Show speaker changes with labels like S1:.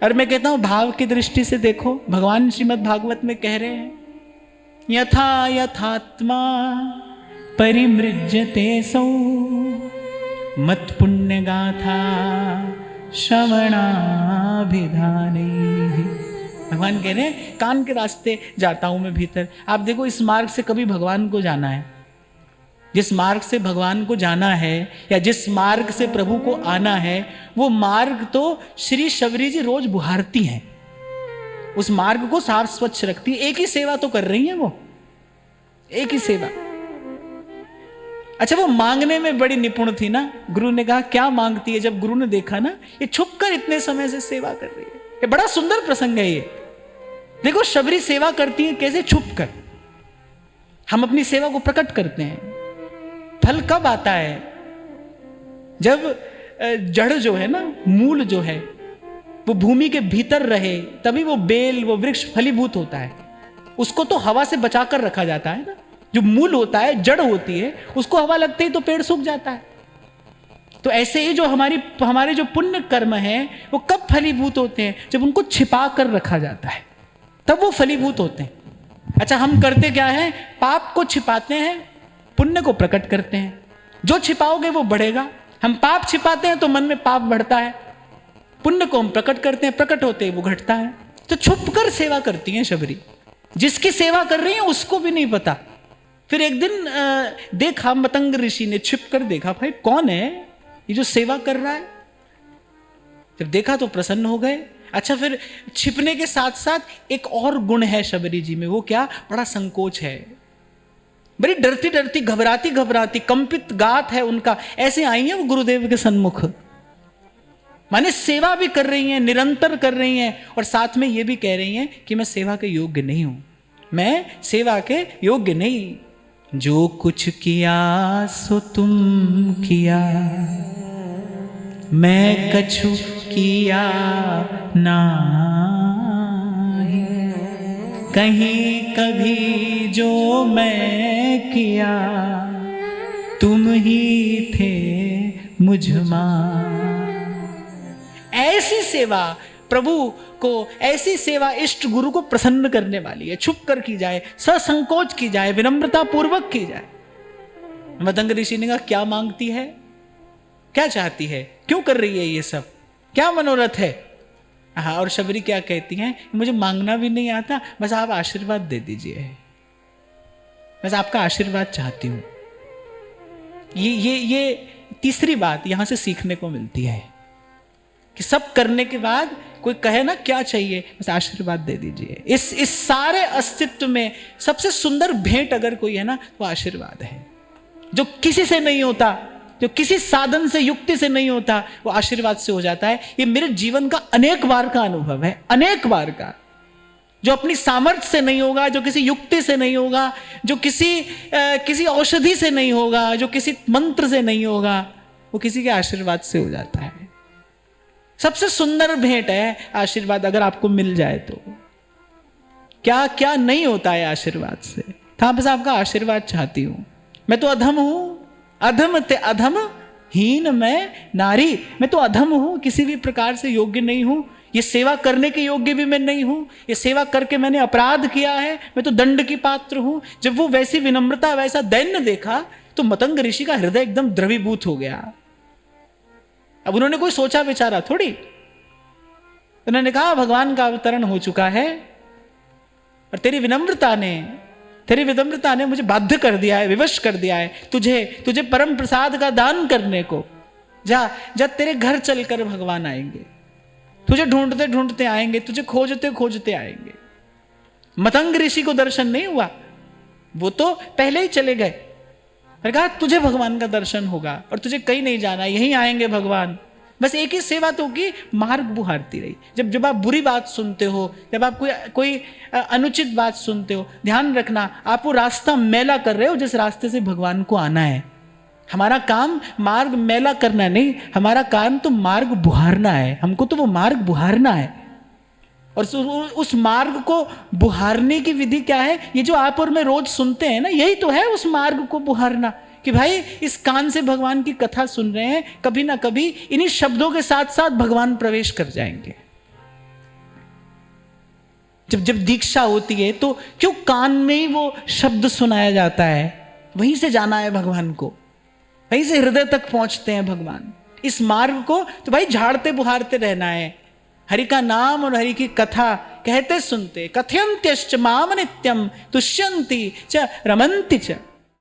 S1: और मैं कहता हूं भाव की दृष्टि से देखो, भगवान श्रीमद् भागवत में कह रहे हैं, यथा यथात्मा परिमृज्यते सौ मत पुण्य गाथा श्रवणाभिधाने। भगवान कह रहे हैं कान के रास्ते जाता हूं मैं भीतर। आप देखो इस मार्ग से कभी भगवान को जाना है, जिस मार्ग से भगवान को जाना है या जिस मार्ग से प्रभु को आना है, वो मार्ग तो श्री शबरी जी रोज बुहारती हैं, उस मार्ग को साफ स्वच्छ रखती है। एक ही सेवा तो कर रही है वो, एक ही सेवा। अच्छा वो मांगने में बड़ी निपुण थी ना। गुरु ने कहा क्या मांगती है? जब गुरु ने देखा ना ये छुपकर इतने समय से सेवा कर रही है, ये बड़ा सुंदर प्रसंग है ये। देखो शबरी सेवा करती है कैसे, छुपकर। हम अपनी सेवा को प्रकट करते हैं। फल कब आता है? जब जड़ जो है ना, मूल जो है वो भूमि के भीतर रहे, तभी वो बेल, वो वृक्ष फलीभूत होता है। उसको तो हवा से बचाकर रखा जाता है ना। जो मूल होता है, जड़ होती है, उसको हवा लगते ही तो पेड़ सूख जाता है। तो ऐसे ही जो हमारे जो पुण्य कर्म हैं वो कब फलीभूत होते हैं? जब उनको छिपा कर रखा जाता है, तब वो फलीभूत होते हैं। अच्छा हम करते क्या है? पाप को छिपाते हैं, पुण्य को प्रकट करते हैं। जो छिपाओगे वो बढ़ेगा। हम पाप छिपाते हैं तो मन में पाप बढ़ता है, पुण्य को हम प्रकट करते हैं, प्रकट होते ही वो घटता है। तो छुपकर सेवा करती हैं शबरी। जिसकी सेवा कर रही है उसको भी नहीं पता। फिर एक दिन देखा मतंग ऋषि ने, छिपकर देखा भाई कौन है ये जो सेवा कर रहा है। जब देखा तो प्रसन्न हो गए। अच्छा फिर छिपने के साथ साथ एक और गुण है शबरी जी में, वो क्या? बड़ा संकोच है। बड़ी डरती डरती, घबराती घबराती, कंपित गात है उनका। ऐसे आई है वो गुरुदेव के सन्मुख, माने सेवा भी कर रही हैं, निरंतर कर रही हैं, और साथ में ये भी कह रही हैं कि मैं सेवा के योग्य नहीं हूं, मैं सेवा के योग्य नहीं। जो कुछ किया सो तुम किया, मैं कछु किया नाही, कहीं कभी जो मैं किया तुम ही थे मुझमा। ऐसी सेवा प्रभु को, ऐसी सेवा इष्ट गुरु को प्रसन्न करने वाली है। छुप कर की जाए, ससंकोच की जाए, विनम्रता पूर्वक की जाए। मतंग ऋषि ने कहा क्या मांगती है, क्या चाहती है, क्यों कर रही है ये सब, क्या मनोरथ है? हाँ, और शबरी क्या कहती हैं? मुझे मांगना भी नहीं आता, बस आप आशीर्वाद दे दीजिए, बस आपका आशीर्वाद चाहती हूं। ये तीसरी बात यहां से सीखने को मिलती है कि सब करने के बाद कोई कहे ना क्या चाहिए, बस आशीर्वाद दे दीजिए। इस सारे अस्तित्व में सबसे सुंदर भेंट अगर कोई है ना, वो आशीर्वाद है। जो किसी से नहीं होता, जो किसी साधन से, युक्ति से नहीं होता, वो आशीर्वाद से हो जाता है। ये मेरे जीवन का अनेक बार का अनुभव है, अनेक बार का। जो अपनी सामर्थ्य से नहीं होगा, जो किसी युक्ति से नहीं होगा, जो किसी औषधि से नहीं होगा, जो किसी मंत्र से नहीं होगा, वो किसी के आशीर्वाद से हो जाता है। सबसे सुंदर भेंट है आशीर्वाद, अगर आपको मिल जाए तो। क्या क्या नहीं होता है आशीर्वाद से। था बस आपका आशीर्वाद चाहती हूं। मैं तो अधम हूं, अधम ते अधम हीन मैं नारी। मैं तो अधम हूं, किसी भी प्रकार से योग्य नहीं हूं। ये सेवा करने के योग्य भी मैं नहीं हूं। ये सेवा करके मैंने अपराध किया है, मैं तो दंड की पात्र हूं। जब वो वैसी विनम्रता, वैसा दैन्य देखा तो मतंग ऋषि का हृदय एकदम द्रवीभूत हो गया। अब उन्होंने कोई सोचा विचारा थोड़ी, उन्होंने कहा भगवान का अवतरण हो चुका है और तेरी विनम्रता ने मुझे बाध्य कर दिया है, विवश कर दिया है तुझे परम प्रसाद का दान करने को। जा तेरे घर चलकर भगवान आएंगे, तुझे ढूंढते ढूंढते आएंगे, तुझे खोजते खोजते आएंगे। मतंग ऋषि को दर्शन नहीं हुआ, वो तो पहले ही चले गए। कहा तुझे भगवान का दर्शन होगा और तुझे कहीं नहीं जाना, यहीं आएंगे भगवान। बस एक ही सेवा तो की, मार्ग बुहारती रही। जब आप बुरी बात सुनते हो, जब आप कोई अनुचित बात सुनते हो, ध्यान रखना आप वो रास्ता मैला कर रहे हो जिस रास्ते से भगवान को आना है। हमारा काम मार्ग मैला करना नहीं, हमारा काम तो मार्ग बुहारना है। हमको तो वो मार्ग बुहारना है। और उस मार्ग को बुहारने की विधि क्या है? ये जो आप और मैं रोज सुनते हैं ना, यही तो है उस मार्ग को बुहारना। कि भाई इस कान से भगवान की कथा सुन रहे हैं, कभी ना कभी इन्हीं शब्दों के साथ साथ भगवान प्रवेश कर जाएंगे। जब जब दीक्षा होती है तो क्यों कान में ही वो शब्द सुनाया जाता है? वहीं से जाना है भगवान को, वहीं से हृदय तक पहुंचते हैं भगवान। इस मार्ग को तो भाई झाड़ते बुहारते रहना है। हरि का नाम और हरि की कथा कहते सुनते, कथयन्त्यश्च माम नित्यम तुष्यन्ति च रमन्ति च।